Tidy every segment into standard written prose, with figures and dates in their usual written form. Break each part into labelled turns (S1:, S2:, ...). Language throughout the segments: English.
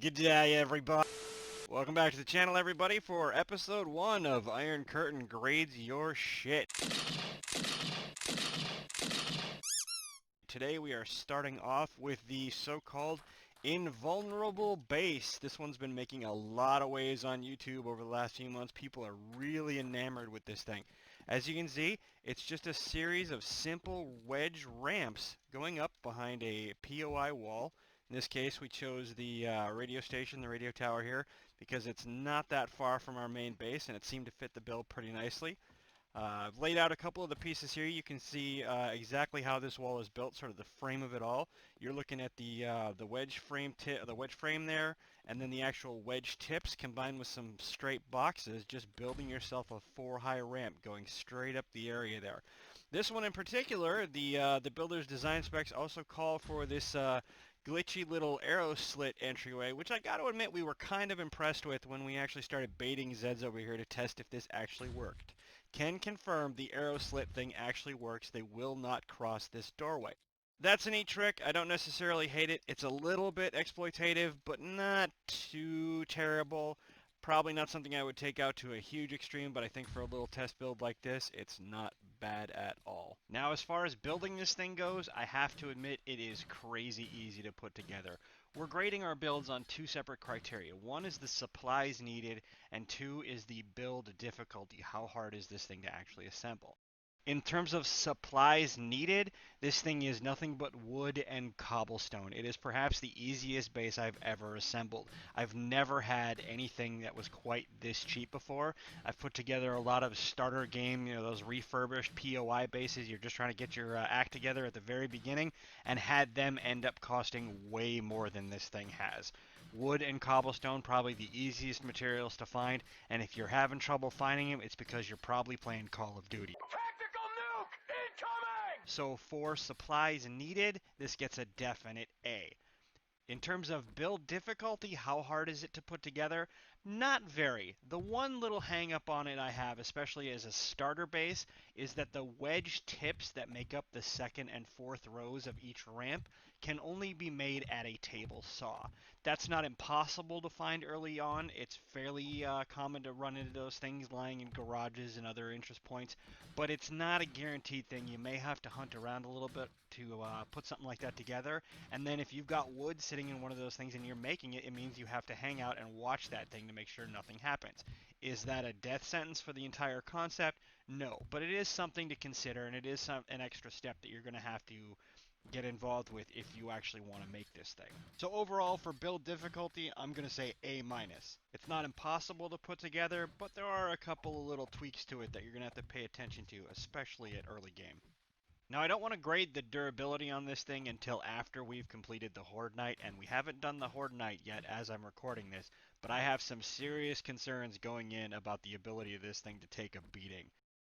S1: G'day everybody! Welcome back to the channel everybody for episode 1 of Iron Curtain Grades Your Shit. Today we are starting off with the so-called invulnerable base. This one's been making a lot of waves on YouTube over the last few months. People are really enamored with this thing. As you can see, it's just a series of simple wedge ramps going up behind a POI wall. In this case, we chose the radio station, the radio tower here, because it's not that far from our main base, and it seemed to fit the bill pretty nicely. I've laid out a couple of the pieces here. You can see exactly how this wall is built, sort of the frame of it all. You're looking at the wedge frame there, and then the actual wedge tips combined with some straight boxes, just building yourself a 4-high ramp going straight up the area there. This one in particular, the builder's design specs also call for this glitchy little arrow slit entryway, which I got to admit we were kind of impressed with when we actually started baiting Zeds over here to test if this actually worked. Can confirm the arrow slit thing actually works. They will not cross this doorway. That's a neat trick. I don't necessarily hate it. It's a little bit exploitative, but not too terrible. Probably not something I would take out to a huge extreme, but I think for a little test build like this, it's not bad at all. Now, as far as building this thing goes, I have to admit it is crazy easy to put together. We're grading our builds on 2 separate criteria. One is the supplies needed, and 2 is the build difficulty. How hard is this thing to actually assemble? In terms of supplies needed, this thing is nothing but wood and cobblestone. It is perhaps the easiest base I've ever assembled. I've never had anything that was quite this cheap before. I've put together a lot of starter game, those refurbished POI bases. You're just trying to get your act together at the very beginning, and had them end up costing way more than this thing has. Wood and cobblestone, probably the easiest materials to find, and if you're having trouble finding them, it's because you're probably playing Call of Duty. So for supplies needed, this gets a definite A. In terms of build difficulty, how hard is it to put together? Not very. The one little hang up on it I have, especially as a starter base, is that the wedge tips that make up the second and fourth rows of each ramp can only be made at a table saw. That's not impossible to find early on. It's fairly common to run into those things lying in garages and other interest points, but it's not a guaranteed thing. You may have to hunt around a little bit to put something like that together, and then if you've got wood sitting in one of those things and you're making it, it means you have to hang out and watch that thing to make sure nothing happens. Is that a death sentence for the entire concept? No, but it is something to consider, and it is an extra step that you're going to have to get involved with if you actually want to make this thing. So overall, for build difficulty, I'm going to say A-. It's not impossible to put together, but there are a couple of little tweaks to it that you're going to have to pay attention to, especially at early game. Now, I don't want to grade the durability on this thing until after we've completed the Horde Night, and we haven't done the Horde Night yet as I'm recording this, but I have some serious concerns going in about the ability of this thing to take a beating.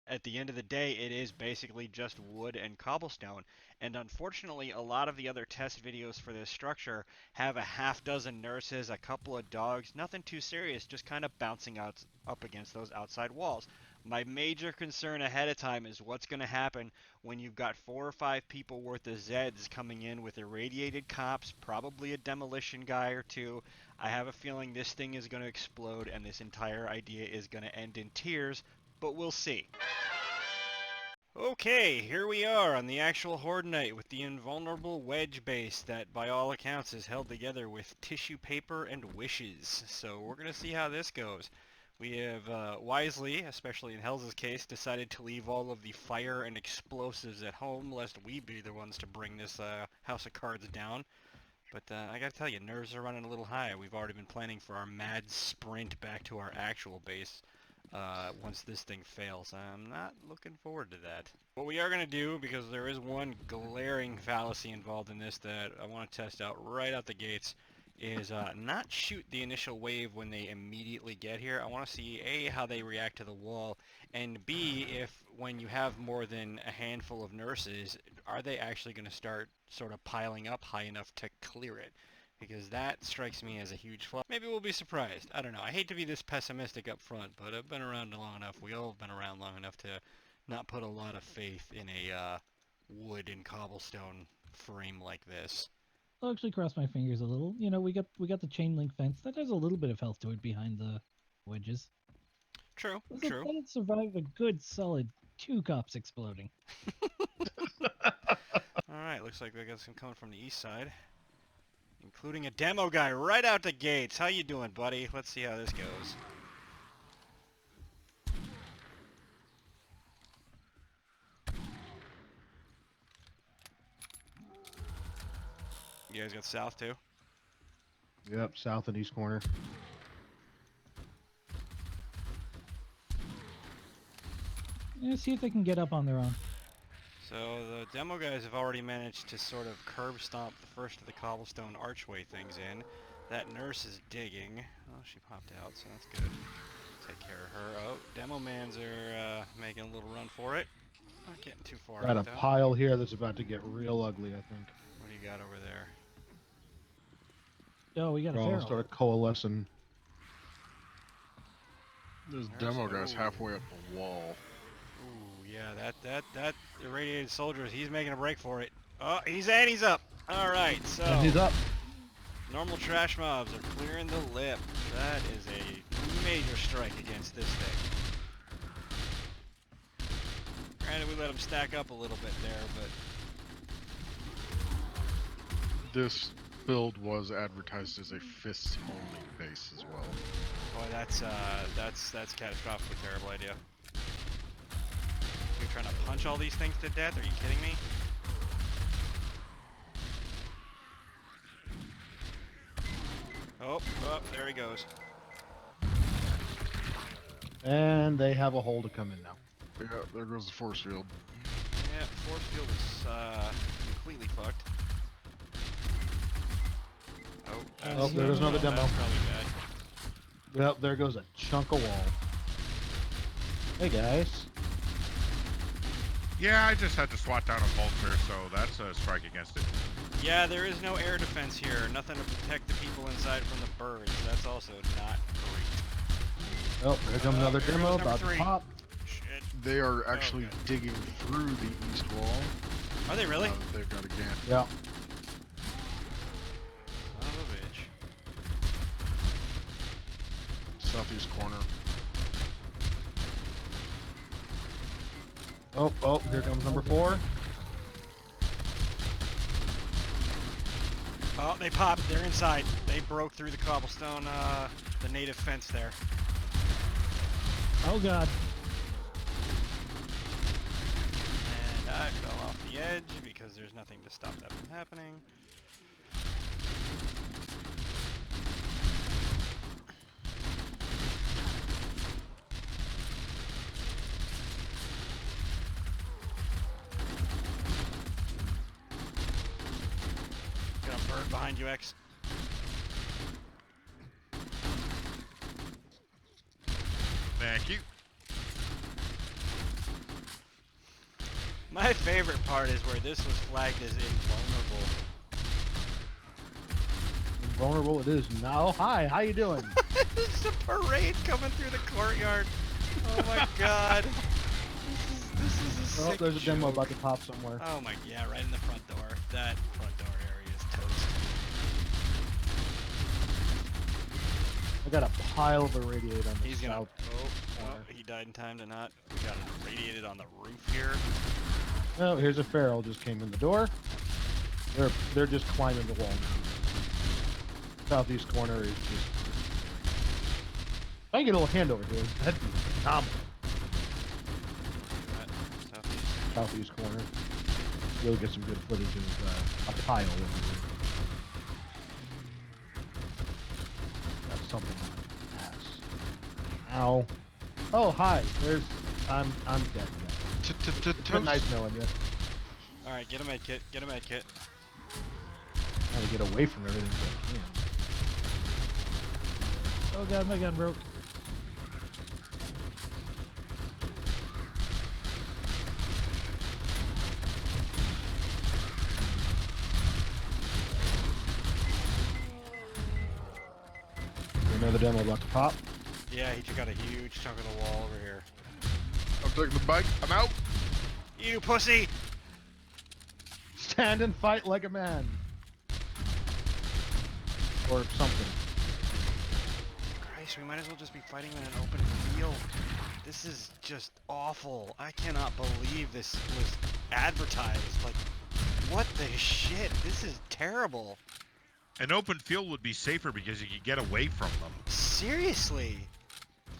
S1: At the end of the day, it is basically just wood and cobblestone, and unfortunately, a lot of the other test videos for this structure have a half-dozen nurses, a couple of dogs, nothing too serious, just kind of bouncing out up against those outside walls. My major concern ahead of time is what's going to happen when you've got 4 or 5 people worth of Zeds coming in with irradiated cops, probably a demolition guy or 2. I have a feeling this thing is going to explode and this entire idea is going to end in tears, but we'll see. Okay, here we are on the actual Horde Night with the invulnerable wedge base that by all accounts is held together with tissue paper and wishes. So we're going to see how this goes. We have wisely, especially in Hells' case, decided to leave all of the fire and explosives at home, lest we be the ones to bring this house of cards down. But I gotta tell you, nerves are running a little high. We've already been planning for our mad sprint back to our actual base once this thing fails. I'm not looking forward to that. What we are going to do, because there is one glaring fallacy involved in this that I want to test out right out the gates, is not shoot the initial wave when they immediately get here. I want to see A, how they react to the wall, and B, if when you have more than a handful of nurses, are they actually going to start sort of piling up high enough to clear it? Because that strikes me as a huge flaw. Maybe we'll be surprised. I don't know. I hate to be this pessimistic up front, but I've been around long enough. We all have been around long enough to not put a lot of faith in a wood and cobblestone frame like this.
S2: I'll actually cross my fingers a little. You know, we got the chain link fence that has a little bit of health to it behind the wedges.
S1: True,
S2: That'll
S1: true.
S2: survive a good solid 2 cops exploding.
S1: Alright, looks like we got some coming from the east side. Including a demo guy right out the gates. How you doing, buddy? Let's see how this goes. You guys got south too?
S3: Yep, south and east corner.
S2: Yeah, see if they can get up on their own.
S1: So the demo guys have already managed to sort of curb stomp the first of the cobblestone archway things in. That nurse is digging. Oh, she popped out, so that's good. Take care of her. Oh, demo mans are making a little run for it. Not getting too far
S3: Got a
S1: out, though.
S3: pile here that's about to get real ugly, I think.
S1: What do you got over there?
S2: Oh, we got a
S3: They're all
S2: feral.
S3: sort of coalescing.
S4: This demo guy's halfway up the wall.
S1: Ooh, yeah, that irradiated soldier, he's making a break for it. Oh, he's up. All right, so
S3: And he's up.
S1: normal trash mobs are clearing the lip. That is a major strike against this thing. Granted, we let them stack up a little bit there, but
S4: This build was advertised as a fists only base as well.
S1: boy, that's catastrophically terrible idea. You're trying to punch all these things to death? Are you kidding me? Oh, there he goes.
S3: And they have a hole to come in now.
S4: Yeah, there goes the force field.
S1: Yeah, force field is completely fucked.
S3: Oh, there goes another demo.
S1: That's probably bad.
S3: Yep, there goes a chunk of wall. Hey guys.
S5: Yeah, I just had to swat down a vulture, so that's a strike against it.
S1: Yeah, there is no air defense here. Nothing to protect the people inside from the birds. That's also not great.
S3: Oh, there comes another
S1: here
S3: demo
S1: goes number
S3: about to
S1: 3.
S3: pop.
S1: Shit.
S4: They are actually
S1: Okay.
S4: digging through the east wall.
S1: Are they really?
S4: Now that they've got a gant.
S3: Yeah.
S1: Son of a bitch.
S4: Southeast corner.
S3: Oh, here comes number 4.
S1: Oh, they popped. They're inside. They broke through the cobblestone, the native fence there.
S2: Oh god.
S1: And I fell off the edge because there's nothing to stop that from happening. Got a bird behind you, X.
S5: Thank you.
S1: My favorite part is where this was flagged as invulnerable.
S3: Vulnerable it is now. Hi, how you doing?
S1: There's a parade coming through the courtyard. Oh my god. This is a
S3: Oh,
S1: sick
S3: there's a demo
S1: joke.
S3: about to pop somewhere.
S1: Oh my, yeah, right in the front door. That front door area is toast.
S3: I got a pile of irradiate on the
S1: He's gonna.
S3: south.
S1: Oh, he died in time to not. We got him radiated on the roof here.
S3: Oh, here's a feral just came in the door. They're just climbing the wall now. Southeast corner is just. If I can get a little hand over here, that'd be phenomenal.
S1: Right, southeast.
S3: Southeast corner. You'll get some good footage of a pile over here. Got something on my ass. Ow. Oh, hi. I'm dead. It's been nice knowing you.
S1: Alright, get a med kit. Get a med kit.
S3: Trying to get away from everything if I can.
S2: Oh god, my gun broke.
S3: Another demo about to pop.
S1: Yeah, he took out a huge chunk of the wall over here.
S4: I'm taking the bike. I'm out.
S1: You pussy!
S3: Stand and fight like a man. or something.
S1: Christ, we might as well just be fighting in an open field. This is just awful. I cannot believe this was advertised. Like, what the shit? This is terrible.
S5: An open field would be safer because you could get away from them.
S1: Seriously.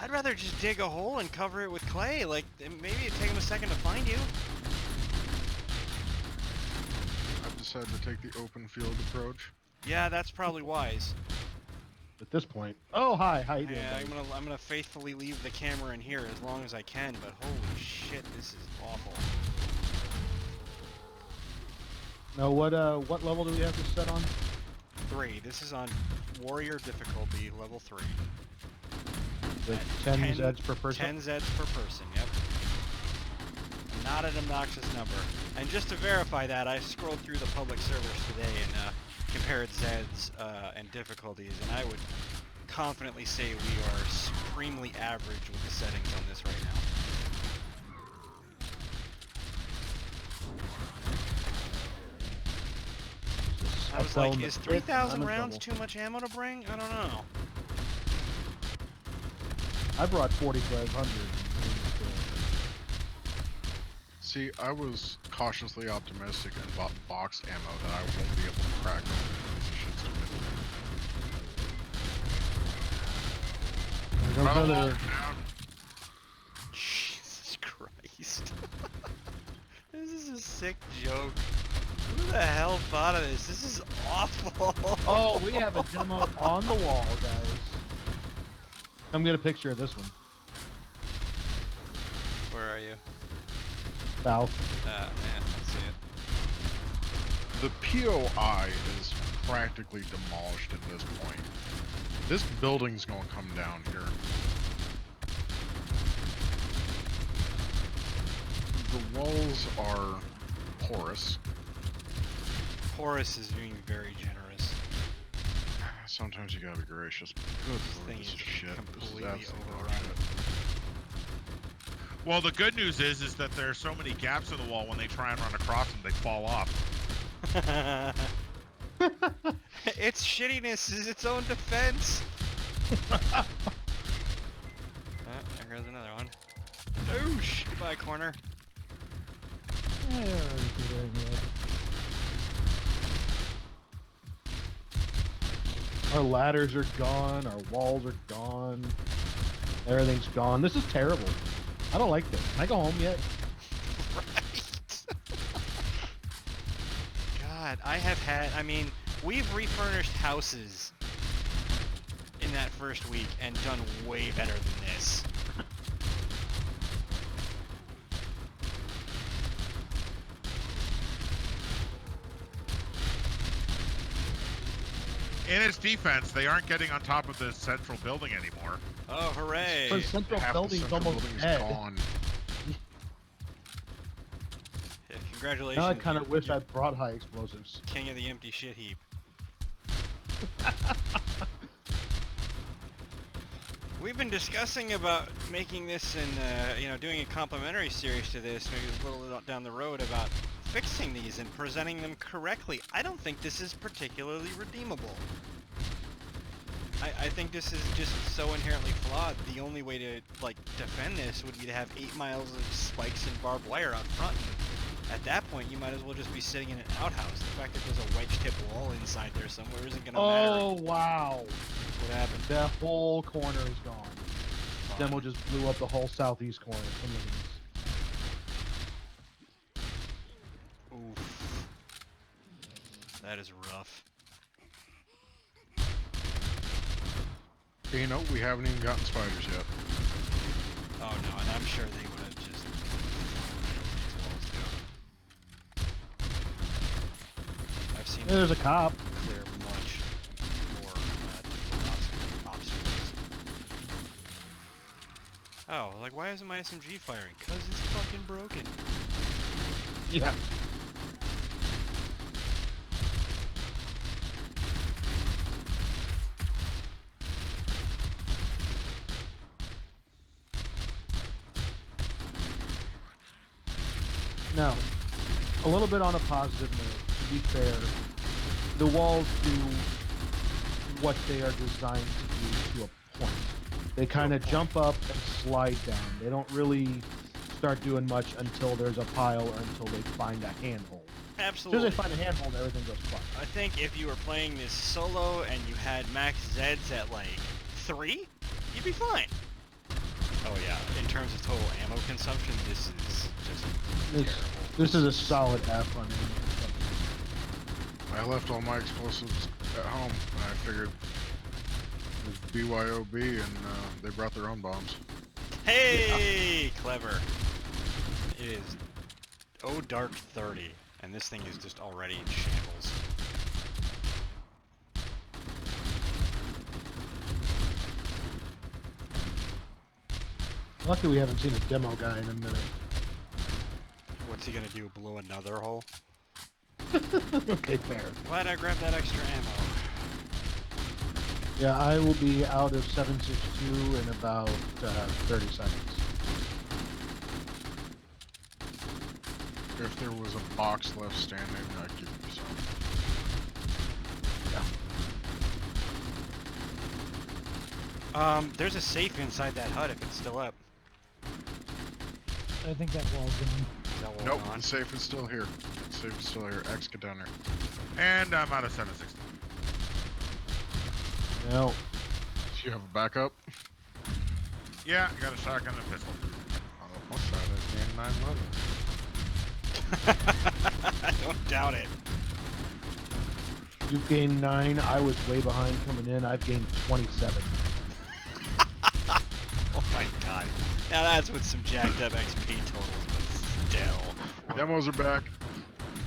S1: I'd rather just dig a hole and cover it with clay. Like, maybe it'd take them a second to find you.
S4: I've decided to take the open field approach.
S1: Yeah, that's probably wise.
S3: At this point. Oh, hi. How you doing?
S1: Yeah,
S3: buddy?
S1: I'm gonna faithfully leave the camera in here as long as I can, but holy shit, this is awful.
S3: Now, what level do we have to set on?
S1: 3. This is on warrior difficulty, level 3.
S3: With
S1: At
S3: 10 Zeds per person?
S1: 10 Zeds per person, yep. Not an obnoxious number. And just to verify that, I scrolled through the public servers today and compared Zeds and difficulties, and I would confidently say we are supremely average with the settings on this right now. I was like, is 3,000 rounds too much ammo to bring? I don't know.
S3: I brought 4,500.
S4: See, I was cautiously optimistic and bought boxed ammo that I won't be able to crack open positions to
S3: There's another.
S1: Jesus Christ. This is a sick joke. Who the hell thought of this? This is awful.
S3: Oh, we have a demo on the wall, guys. Come get a picture of this one.
S1: Where are you?
S3: South.
S1: Yeah, I see it.
S4: The POI is practically demolished at this point. This building's gonna come down here. The walls are porous.
S1: Porous is being very generous.
S4: Sometimes you gotta be gracious. Good lord,
S1: Thing
S4: this
S1: is
S4: is shit. This is
S1: completely
S4: absolute dog
S1: overrun.
S4: shit.
S5: Well, the good news is that there are so many gaps in the wall when they try and run across them, they fall off.
S1: Its shittiness is its own defense. Oh, there goes another one. Oosh! Goodbye, corner.
S3: Our ladders are gone. Our walls are gone. Everything's gone. This is terrible. I don't like this. Can I go home yet?
S1: Right. God, I mean, we've refurnished houses in that first week and done way better than this.
S5: In its defense, they aren't getting on top of the central building anymore.
S1: Oh, hooray!
S3: The central
S4: Half the
S3: building's
S4: central
S3: almost
S4: building is
S3: dead.
S4: gone.
S1: Yeah, congratulations.
S3: Now I kind of wish I brought high explosives.
S1: King of the empty shit heap. We've been discussing about making this and doing a complimentary series to this, maybe a little down the road, about fixing these and presenting them correctly. I don't think this is particularly redeemable. I think this is just so inherently flawed. The only way to defend this would be to have 8 miles of spikes and barbed wire out front. And at that point, you might as well just be sitting in an outhouse. The fact that there's a wedge-tip wall inside there somewhere isn't gonna matter.
S3: Oh, wow.
S1: What happened?
S3: That whole corner is gone. Demo just blew up the whole southeast corner. Look at this.
S1: Oof. That is rough.
S4: Hey, you know, we haven't even gotten spiders yet.
S1: Oh no, and I'm sure they would have just I've seen
S3: There's a cop.
S1: clear much more obstacles. Oh, like why isn't my SMG firing? 'Cause it's fucking broken.
S3: Yeah. Now, a little bit on a positive note, to be fair, the walls do what they are designed to do to a point. They kind of jump up and slide down. They don't really start doing much until there's a pile or until they find a handhold. As
S1: Absolutely.
S3: soon as they find a handhold, everything goes fine.
S1: I think if you were playing this solo and you had max Zeds at like 3, you'd be fine. Oh yeah, in terms of total ammo consumption, this is just terrible.
S3: This is a solid F on ammo.
S4: I left all my explosives at home, and I figured it was BYOB, and they brought their own bombs.
S1: Hey, clever. It is dark 30, and this thing is just already in shambles.
S3: Lucky we haven't seen a demo guy in a minute.
S1: What's he gonna do? Blow another hole?
S3: Okay, fair.
S1: Glad I grabbed that extra ammo.
S3: Yeah, I will be out of 7.62 in about 30 seconds.
S4: If there was a box left standing, I'd give you some.
S1: There's a safe inside that hut if it's still up.
S2: I think that wall's gone.
S1: Is that wall
S4: Nope,
S1: gone?
S4: the safe is still here. The safe is still here. X, get down there.
S5: And I'm out of 760.
S3: No.
S4: Do you have a backup?
S5: Yeah, I got a shotgun and a pistol.
S4: On the plus side, I gained 9 levels.
S1: I don't doubt it.
S3: You've gained 9. I was way behind coming in. I've gained 27.
S1: Oh my god. Now that's with some jacked up XP totals, but still.
S4: Demos are back.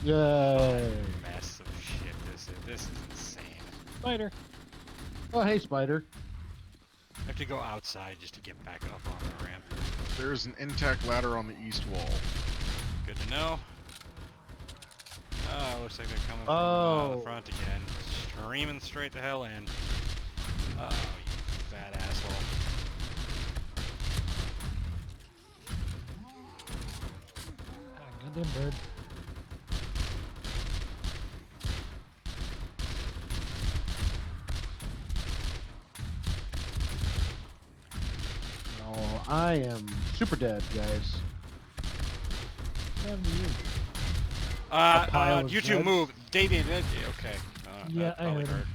S3: Yay.
S1: Mess of shit this is insane.
S2: Spider.
S3: Oh, hey, Spider.
S1: I have to go outside just to get back up on the ramp.
S4: There's an intact ladder on the east wall.
S1: Good to know. Oh, looks like they're coming from
S3: Oh.
S1: the front again. Streaming straight the hell in. Oh, you fat asshole.
S2: Goddamn bird.
S3: No, I am super dead, guys.
S2: What happened to you?
S3: pile of
S1: you two
S3: Zeds?
S1: move. Davian, okay.
S2: Yeah,
S1: that
S2: I
S1: probably
S2: heard him.
S1: hurt.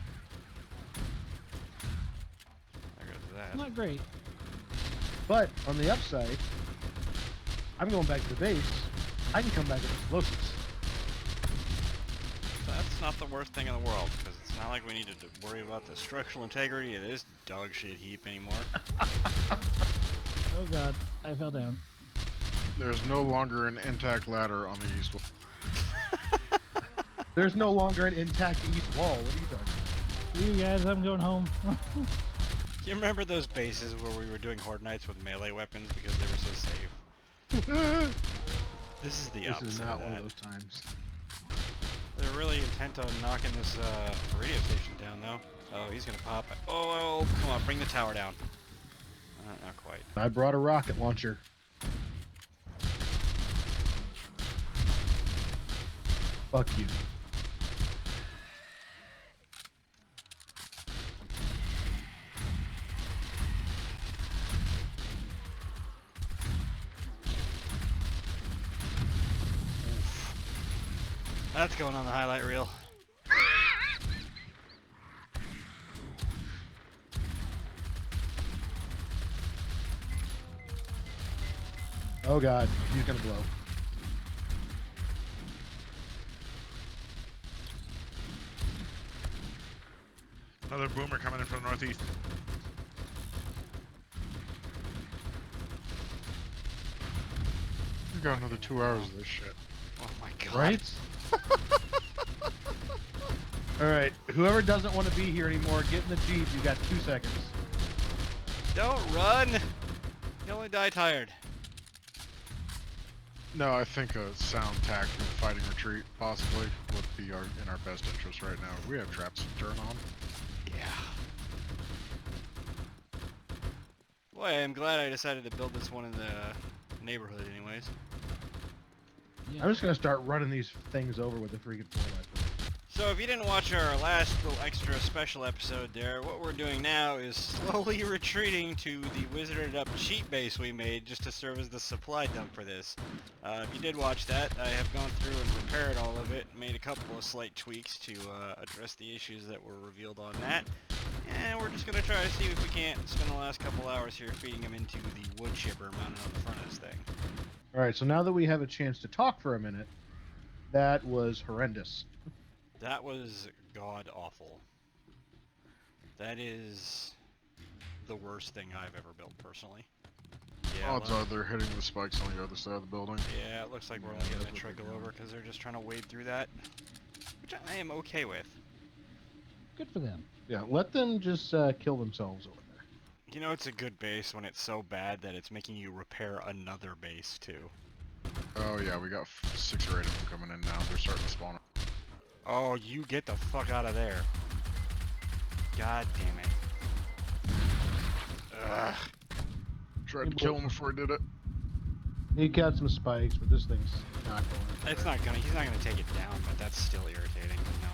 S1: There goes that.
S2: Not great.
S3: But on the upside, I'm going back to the base. I can come back with explosives.
S1: That's not the worst thing in the world, because it's not like we need to worry about the structural integrity of this dog shit heap anymore.
S2: Oh god, I fell down.
S4: There's no longer an intact ladder on the east wall.
S3: There's no longer an intact east wall. What are you talking
S2: See you guys, I'm going home.
S1: Do you remember those bases where we were doing Horde Nights with melee weapons because they were so safe? This is the
S3: about? This is
S1: opposite
S3: not
S1: of
S3: one
S1: that.
S3: of those times.
S1: They're really intent on knocking this radio station down, though. Oh, he's gonna pop it. Oh, come on, bring the tower down. Not quite.
S3: I brought a rocket launcher. Fuck you.
S1: That's going on the highlight reel.
S3: Oh god, he's gonna blow.
S5: Another boomer coming in from the northeast.
S4: We've got another 2 hours of this shit.
S1: Oh my god.
S3: Right? Alright, whoever doesn't want to be here anymore, get in the Jeep. You got 2 seconds.
S1: Don't run! You only die tired.
S4: No, I think a sound tactical fighting retreat possibly would be in our best interest right now. We have traps to turn on.
S1: Yeah. Boy, I'm glad I decided to build this one in the neighborhood anyways.
S3: I'm just gonna start running these things over with a freaking 4x4.
S1: So if you didn't watch our last little extra special episode there, what we're doing now is slowly retreating to the wizarded up cheat base we made just to serve as the supply dump for this. If you did watch that, I have gone through and repaired all of it, made a couple of slight tweaks to address the issues that were revealed on that. And we're just going to try to see if we can't spend the last couple hours here feeding them into the wood chipper mounted on the front of this thing.
S3: All right, so now that we have a chance to talk for a minute, that was horrendous.
S1: That was god-awful. That is the worst thing I've ever built, personally. Yeah,
S4: Odds are they're hitting the spikes on the other side of the building.
S1: yeah, it looks like we're only getting a trickle over because they're just trying to wade through that, which I am okay with.
S2: Good for them.
S3: Yeah, let them just kill themselves over there.
S1: You know, it's a good base when it's so bad that it's making you repair another base, too.
S4: Oh yeah, we got 6 or 8 of them coming in now. They're starting to spawn.
S1: Oh, you get the fuck out of there. God damn it. Ugh.
S4: Tried to kill him before I did it.
S3: He got some spikes, but this thing's not going.
S1: It's not gonna, he's not gonna take it down, but that's still irritating. No,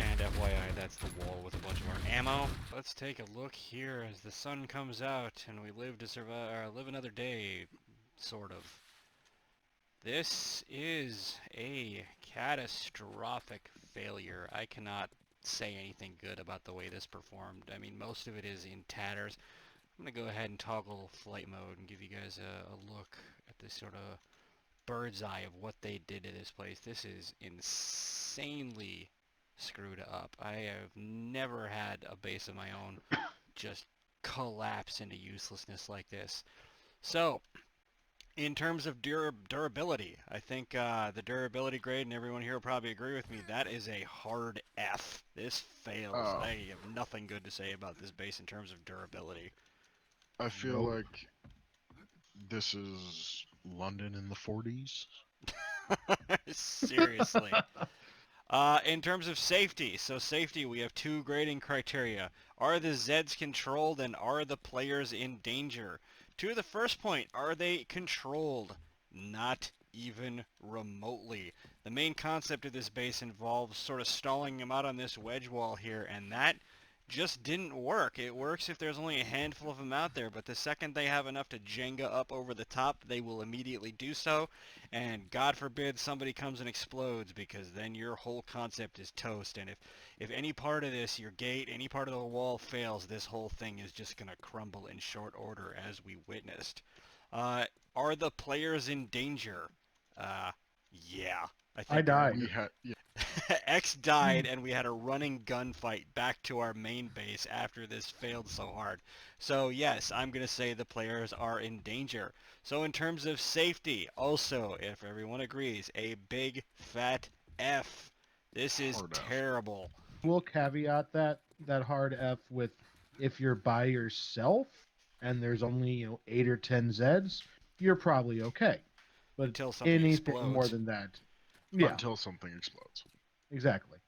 S1: and FYI, that's the wall with a bunch of our ammo. Let's take a look here as the sun comes out and we live to survive, or live another day, sort of. This is a catastrophic failure. I cannot say anything good about the way this performed. I mean, most of it is in tatters. I'm going to go ahead and toggle flight mode and give you guys a look at this sort of bird's eye of what they did to this place. This is insanely screwed up. I have never had a base of my own just collapse into uselessness like this. So, in terms of durability, I think the durability grade, and everyone here will probably agree with me, that is a hard F. This fails.
S4: Oh.
S1: I have nothing good to say about this base in terms of durability.
S4: I feel
S3: Nope.
S4: like this is London in the 40s.
S1: Seriously. In terms of safety, so safety, we have 2 grading criteria. Are the Zeds controlled and are the players in danger? To the first point, are they controlled? Not even remotely. The main concept of this base involves sort of stalling them out on this wedge wall here, and that just didn't work. It works if there's only a handful of them out there, but the second they have enough to Jenga up over the top, they will immediately do so, and God forbid somebody comes and explodes, because then your whole concept is toast, and if any part of this, your gate, any part of the wall fails, this whole thing is just going to crumble in short order, as we witnessed. Are the players in danger? Yeah.
S3: I died.
S4: We had, yeah,
S1: X died and we had a running gunfight back to our main base after this failed so hard. So yes, I'm going to say the players are in danger. So in terms of safety, also, if everyone agrees, a big fat F. This is
S4: Hard F.
S1: terrible.
S3: We'll caveat that hard F with if you're by yourself and there's only 8 or 10 Zeds, you're probably okay. But
S1: Until something
S3: anything
S1: explodes.
S3: more than that, yeah,
S4: until something explodes.
S3: exactly.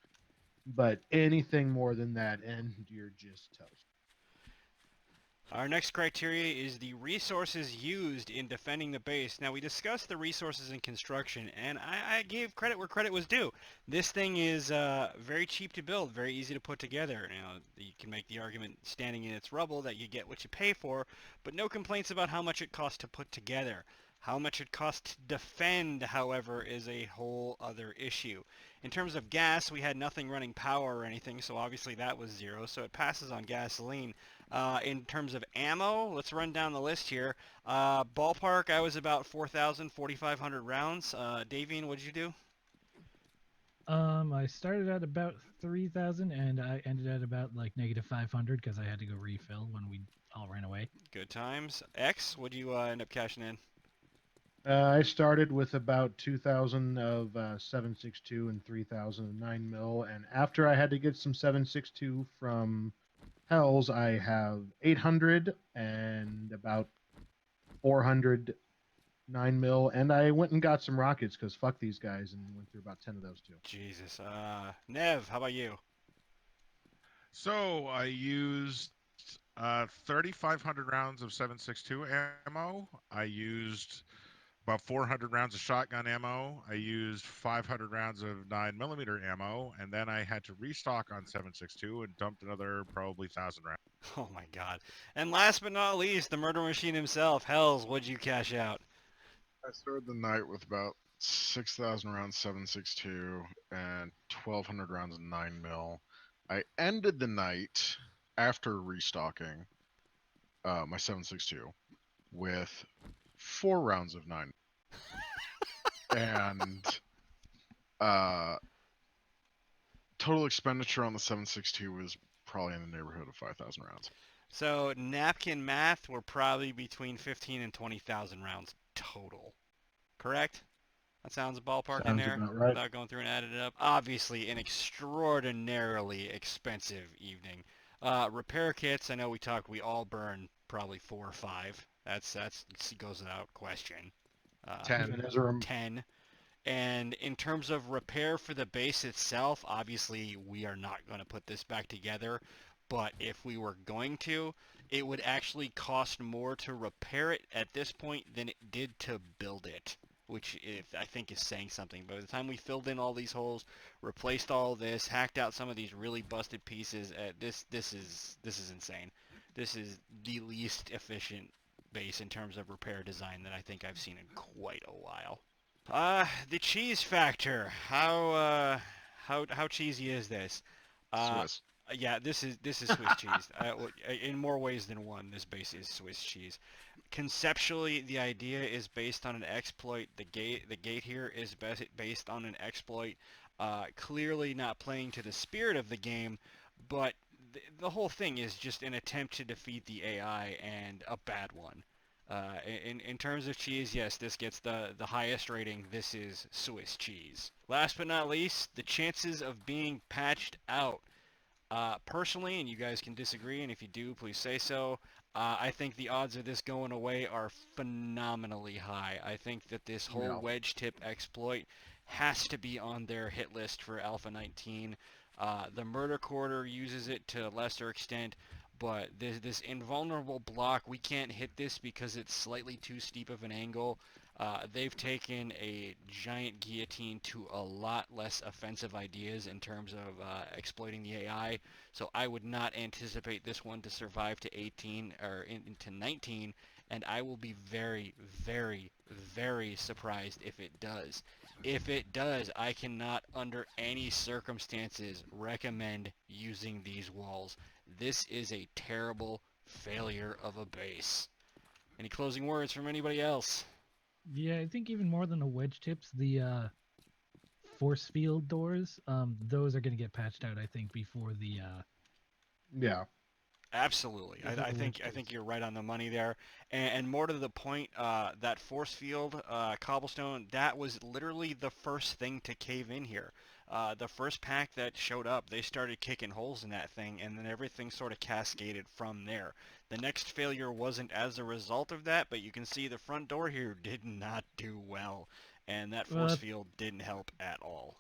S3: But anything more than that, and you're just toast.
S1: Our next criteria is the resources used in defending the base. Now, we discussed the resources in construction, and I gave credit where credit was due. This thing is very cheap to build, very easy to put together. You can make the argument standing in its rubble that you get what you pay for, but no complaints about how much it costs to put together. How much it costs to defend, however, is a whole other issue. In terms of gas, we had nothing running power or anything, so obviously that was 0, so it passes on gasoline. In terms of ammo, let's run down the list here. Ballpark, I was about 4,000, 4,500 rounds. Davian, what did you do?
S2: I started at about 3,000 and I ended at about like -500 because I had to go refill when we all ran away.
S1: Good times. X, what did you end up cashing in?
S3: I started with about 2,000 of 7.62 and 3,000 of 9mm, and after I had to get some 7.62 from Hells, I have 800 and about 400 9mm, and I went and got some rockets because fuck these guys, and went through about 10 of those too.
S1: Jesus. Nev, how about you?
S5: So I used 3,500 rounds of 7.62 ammo. I used about 400 rounds of shotgun ammo. I used 500 rounds of 9mm ammo, and then I had to restock on 7.62 and dumped another probably 1,000 rounds.
S1: Oh my god. And last but not least, the murder machine himself. Hells, what'd you cash out?
S4: I started the night with about 6,000 rounds 7.62 and 1,200 rounds 9mm. I ended the night after restocking my 7.62 with 4 rounds of 9 and total expenditure on the 7.62 was probably in the neighborhood of 5,000 rounds.
S1: So napkin math, we're probably between 15 and 20,000 rounds total. Correct? That sounds a ballpark in
S3: Sounds
S1: there
S3: about right.
S1: without going through and adding it up. Obviously, an extraordinarily expensive evening. Repair kits, I know we all burn probably 4 or 5. That's goes without question.
S4: 10.
S3: And as a
S1: 10. And in terms of repair for the base itself, obviously we are not going to put this back together. But if we were going to, it would actually cost more to repair it at this point than it did to build it, which I think is saying something. By the time we filled in all these holes, replaced all this, hacked out some of these really busted pieces, this is insane. This is the least efficient base in terms of repair design that I think I've seen in quite a while. The cheese factor. How cheesy is this?
S4: Swiss.
S1: Yeah, this is Swiss cheese. In more ways than one, this base is Swiss cheese. Conceptually, the idea is based on an exploit. The gate here is based on an exploit. Clearly not playing to the spirit of the game, but the whole thing is just an attempt to defeat the AI, and a bad one. In terms of cheese, yes, this gets the highest rating. This is Swiss cheese. Last but not least, the chances of being patched out. Personally, and you guys can disagree, and if you do, please say so, I think the odds of this going away are phenomenally high. I think that this whole
S4: Yeah.
S1: wedge tip exploit has to be on their hit list for Alpha 19. The Murder Quarter uses it to a lesser extent, but this invulnerable block, we can't hit this because it's slightly too steep of an angle. They've taken a giant guillotine to a lot less offensive ideas in terms of exploiting the AI, so I would not anticipate this one to survive to 18 or into 19, and I will be very, very, very surprised if it does. If it does, I cannot under any circumstances recommend using these walls. This is a terrible failure of a base. Any closing words from anybody else?
S2: Yeah, I think even more than the wedge tips, the force field doors, those are going to get patched out. I think before the
S3: yeah.
S1: Absolutely.
S2: before
S1: I
S2: the
S1: think
S2: wedge
S1: I think
S2: tips.
S1: you're right on the money there. And more to the point, that force field cobblestone, that was literally the first thing to cave in here. The first pack that showed up, they started kicking holes in that thing, and then everything sort of cascaded from there. The next failure wasn't as a result of that, but you can see the front door here did not do well, and that force field didn't help at all.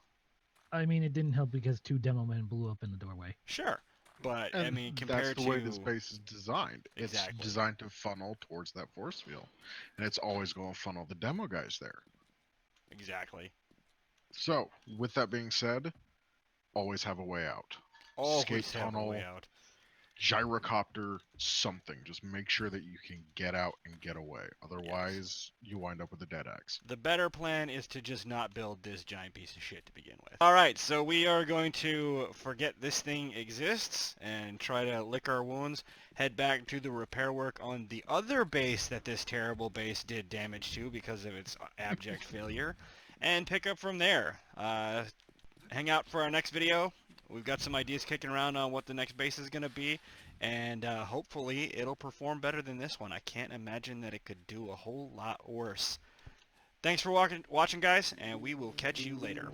S2: I mean, it didn't help because 2 demo men blew up in the doorway.
S1: Sure, but I
S4: And
S1: mean,
S4: that's
S1: compared
S4: the way this
S1: to
S4: base is designed.
S1: exactly.
S4: It's designed to funnel towards that force field. And it's always going to funnel the demo guys there.
S1: Exactly.
S4: So, with that being said, always have a way out. Escape
S1: Always have a way
S4: tunnel,
S1: out.
S4: gyrocopter, something. Just make sure that you can get out and get away. Otherwise, you wind up with a dead axe.
S1: The better plan is to just not build this giant piece of shit to begin with. Alright, so we are going to forget this thing exists and try to lick our wounds, head back to the repair work on the other base that this terrible base did damage to because of its abject failure, and pick up from there. Hang out for our next video. We've got some ideas kicking around on what the next base is going to be, and hopefully it'll perform better than this one. I can't imagine that it could do a whole lot worse. Thanks for watching, guys, and we will catch you later.